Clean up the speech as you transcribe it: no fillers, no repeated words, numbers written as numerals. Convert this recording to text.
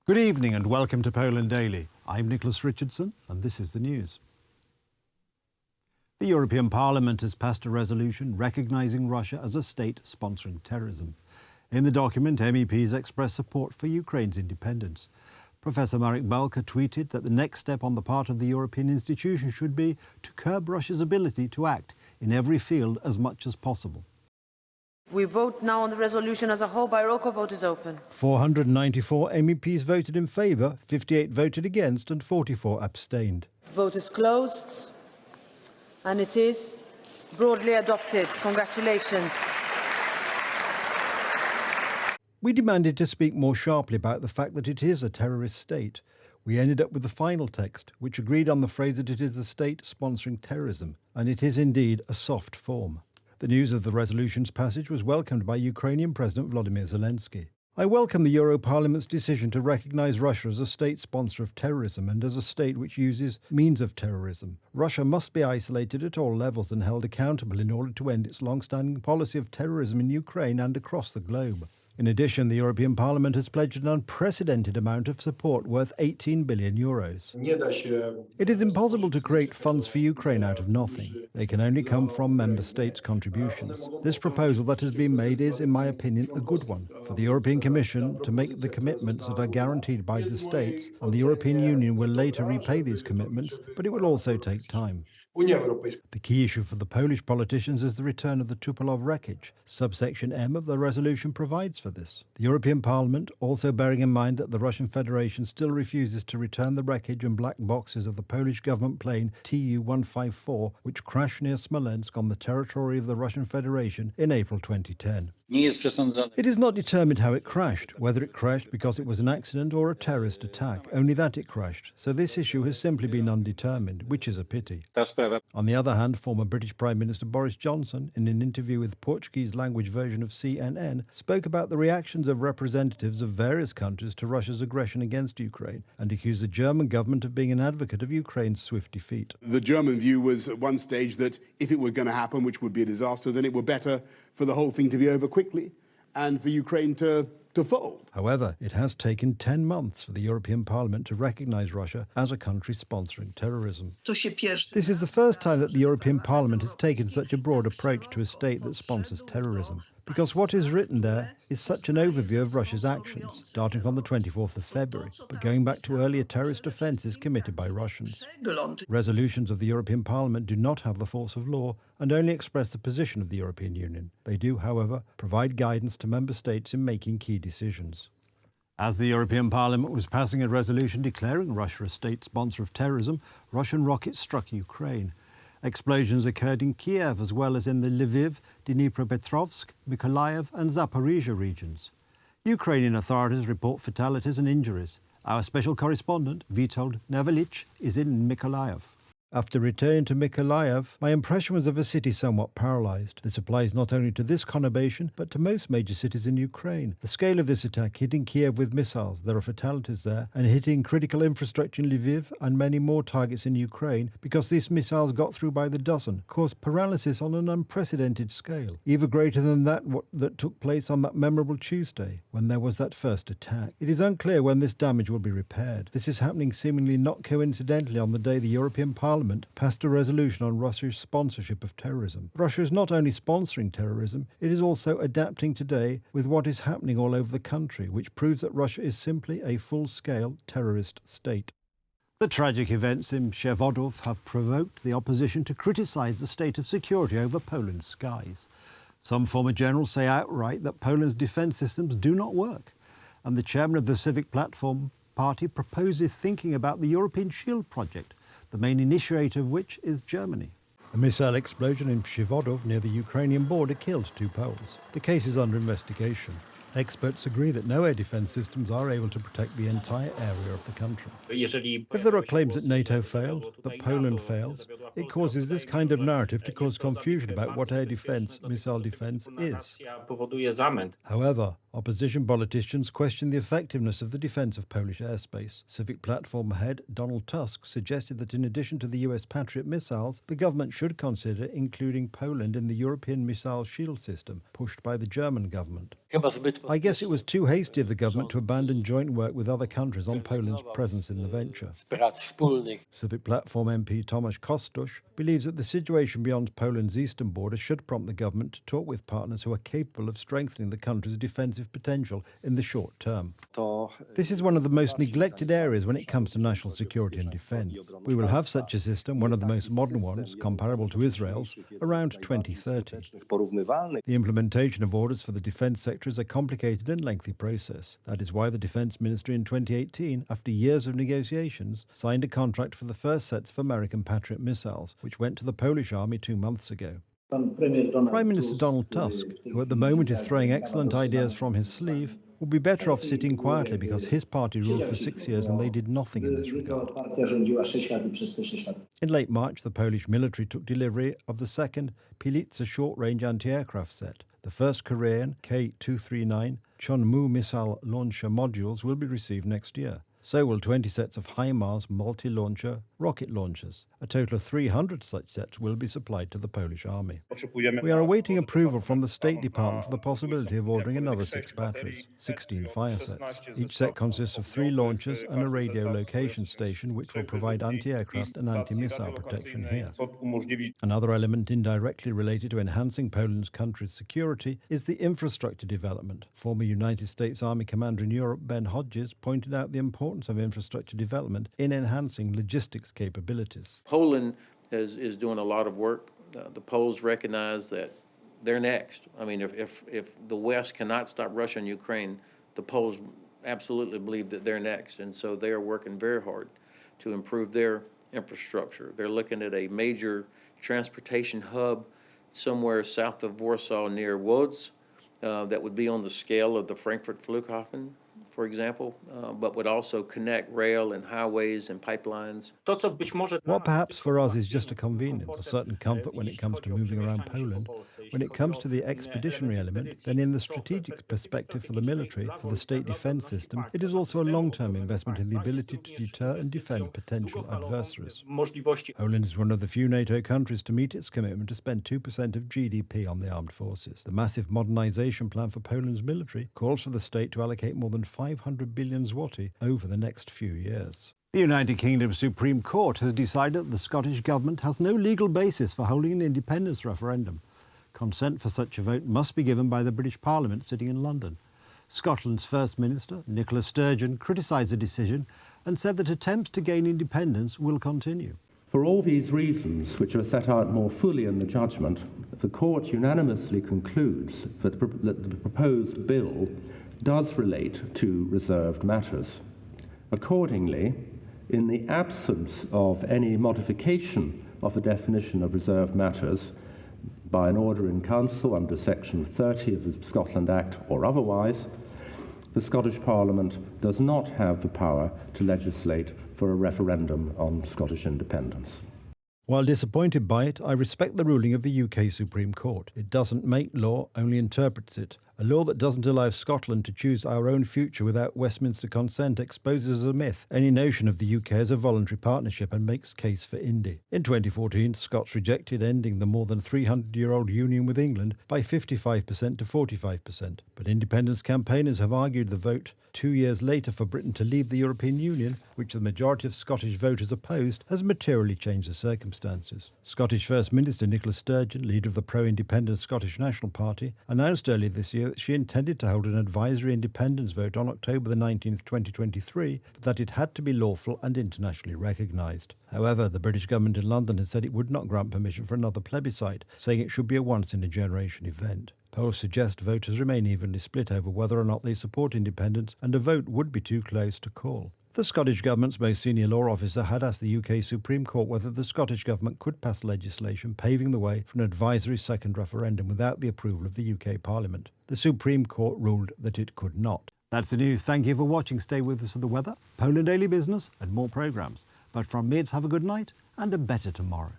Good evening and welcome to Poland Daily. I'm Nicholas Richardson and this is the news. The European Parliament has passed a resolution recognising Russia as a state sponsoring terrorism. In the document, MEPs express support for Ukraine's independence. Professor Marek Balka tweeted that the next step on the part of the European institutions should be to curb Russia's ability to act in every field as much as possible. We vote now on the resolution as a whole. By roll call, vote is open. 494 MEPs voted in favour, 58 voted against and 44 abstained. Vote is closed and it is broadly adopted. Congratulations. We demanded to speak more sharply about the fact that it is a terrorist state. We ended up with the final text, which agreed on the phrase that it is a state sponsoring terrorism, and it is indeed a soft form. The news of the resolution's passage was welcomed by Ukrainian President Volodymyr Zelensky. I welcome the Euro Parliament's decision to recognise Russia as a state sponsor of terrorism and as a state which uses means of terrorism. Russia must be isolated at all levels and held accountable in order to end its long-standing policy of terrorism in Ukraine and across the globe. In addition, the European Parliament has pledged an unprecedented amount of support worth €18 billion. It is impossible to create funds for Ukraine out of nothing. They can only come from member states' contributions. This proposal that has been made is, in my opinion, a good one for the European Commission to make the commitments that are guaranteed by the states, and the European Union will later repay these commitments, but it will also take time. The key issue for the Polish politicians is the return of the Tupolev wreckage. Subsection M of the resolution provides for this. The European Parliament, also bearing in mind that the Russian Federation still refuses to return the wreckage and black boxes of the Polish government plane Tu-154, which crashed near Smolensk on the territory of the Russian Federation in April 2010. It is not determined how it crashed, whether it crashed because it was an accident or a terrorist attack, only that it crashed. So this issue has simply been undetermined, which is a pity. On the other hand, former British Prime Minister Boris Johnson, in an interview with the Portuguese-language version of CNN, spoke about the reactions of representatives of various countries to Russia's aggression against Ukraine and accused the German government of being an advocate of Ukraine's swift defeat. The German view was at one stage that if it were going to happen, which would be a disaster, then it were better for the whole thing to be over quickly and for Ukraine to fold. However, it has taken 10 months for the European Parliament to recognise Russia as a country sponsoring terrorism. This is the first time that the European Parliament has taken such a broad approach to a state that sponsors terrorism, because what is written there is such an overview of Russia's actions, starting from the 24th of February, but going back to earlier terrorist offences committed by Russians. Resolutions of the European Parliament do not have the force of law and only express the position of the European Union. They do, however, provide guidance to member states in making key decisions. As the European Parliament was passing a resolution declaring Russia a state sponsor of terrorism, Russian rockets struck Ukraine. Explosions occurred in Kyiv as well as in the Lviv, Dnipropetrovsk, Mykolaiv and Zaporizhia regions. Ukrainian authorities report fatalities and injuries. Our special correspondent, Witold Nevelich, is in Mykolaiv. After returning to Mykolaiv, my impression was of a city somewhat paralysed. This applies not only to this conurbation, but to most major cities in Ukraine. The scale of this attack, hitting Kiev with missiles, there are fatalities there, and hitting critical infrastructure in Lviv and many more targets in Ukraine, because these missiles got through by the dozen, caused paralysis on an unprecedented scale, even greater than that took place on that memorable Tuesday, when there was that first attack. It is unclear when this damage will be repaired. This is happening seemingly not coincidentally on the day the European Parliament passed a resolution on Russia's sponsorship of terrorism. Russia is not only sponsoring terrorism, it is also adapting today with what is happening all over the country, which proves that Russia is simply a full-scale terrorist state. The tragic events in Przewodow have provoked the opposition to criticise the state of security over Poland's skies. Some former generals say outright that Poland's defence systems do not work, and the chairman of the Civic Platform party proposes thinking about the European Shield project, the main initiator of which is Germany. A missile explosion in Przewodow near the Ukrainian border killed 2 Poles. The case is under investigation. Experts agree that no air defence systems are able to protect the entire area of the country. If there are claims that NATO failed, that Poland fails, it causes this kind of narrative to cause confusion about what air defence, missile defence is. However, opposition politicians question the effectiveness of the defence of Polish airspace. Civic Platform head Donald Tusk suggested that in addition to the US Patriot missiles, the government should consider including Poland in the European missile shield system pushed by the German government. I guess it was too hasty of the government to abandon joint work with other countries on Poland's presence in the venture. Civic Platform MP Tomasz Kostuś believes that the situation beyond Poland's eastern border should prompt the government to talk with partners who are capable of strengthening the country's defensive potential in the short term. This is one of the most neglected areas when it comes to national security and defence. We will have such a system, one of the most modern ones, comparable to Israel's, around 2030. The implementation of orders for the defence sector is a complicated and lengthy process. That is why the Defence Ministry in 2018, after years of negotiations, signed a contract for the first sets of American Patriot missiles, which went to the Polish army 2 months ago. Prime Minister Donald Tusk, who at the moment is throwing excellent ideas from his sleeve, will be better off sitting quietly because his party ruled for 6 years and they did nothing in this regard. In late March, the Polish military took delivery of the second Pilica short-range anti-aircraft set. The first Korean K-239 Chonmu missile launcher modules will be received next year. So will 20 sets of HIMARS multi-launcher rocket launchers. A total of 300 such sets will be supplied to the Polish army. We are awaiting approval from the State Department for the possibility of ordering another 6 batteries, 16 fire sets. Each set consists of 3 launchers and a radio location station which will provide anti-aircraft and anti-missile protection here. Another element indirectly related to enhancing Poland's country's security is the infrastructure development. Former United States Army Commander in Europe Ben Hodges pointed out the importance of infrastructure development in enhancing logistics capabilities. Poland is doing a lot of work. The Poles recognize that they're next. I mean, if the West cannot stop Russia and Ukraine, the Poles absolutely believe that they're next. And so they are working very hard to improve their infrastructure. They're looking at a major transportation hub somewhere south of Warsaw near Łódź that would be on the scale of the Frankfurt Flughafen, for example, but would also connect rail and highways and pipelines. What perhaps for us is just a convenience, a certain comfort when it comes to moving around Poland, when it comes to the expeditionary element, then in the strategic perspective for the military, for the state defence system, it is also a long-term investment in the ability to deter and defend potential adversaries. Poland is one of the few NATO countries to meet its commitment to spend 2% of GDP on the armed forces. The massive modernisation plan for Poland's military calls for the state to allocate more than 500 billion zloty over the next few years. The United Kingdom Supreme Court has decided that the Scottish Government has no legal basis for holding an independence referendum. Consent for such a vote must be given by the British Parliament sitting in London. Scotland's First Minister, Nicola Sturgeon, criticised the decision and said that attempts to gain independence will continue. For all these reasons, which are set out more fully in the judgment, the Court unanimously concludes that the proposed bill does relate to reserved matters. Accordingly, in the absence of any modification of the definition of reserved matters by an order in Council under Section 30 of the Scotland Act or otherwise, the Scottish Parliament does not have the power to legislate for a referendum on Scottish independence. While disappointed by it, I respect the ruling of the UK Supreme Court. It doesn't make law, only interprets it. A law that doesn't allow Scotland to choose our own future without Westminster consent exposes as a myth any notion of the UK as a voluntary partnership and makes case for Indy. In 2014, Scots rejected ending the more than 300-year-old union with England by 55% to 45%. But independence campaigners have argued the vote 2 years later for Britain to leave the European Union, which the majority of Scottish voters opposed, has materially changed the circumstances. Scottish First Minister Nicola Sturgeon, leader of the pro-independence Scottish National Party, announced earlier this year that she intended to hold an advisory independence vote on October the 19th, 2023, but that it had to be lawful and internationally recognised. However, the British government in London has said it would not grant permission for another plebiscite, saying it should be a once-in-a-generation event. Polls suggest voters remain evenly split over whether or not they support independence, and a vote would be too close to call. The Scottish Government's most senior law officer had asked the UK Supreme Court whether the Scottish Government could pass legislation paving the way for an advisory second referendum without the approval of the UK Parliament. The Supreme Court ruled that it could not. That's the news. Thank you for watching. Stay with us for the weather, Poland Daily Business and more programmes. But from me, it's have a good night and a better tomorrow.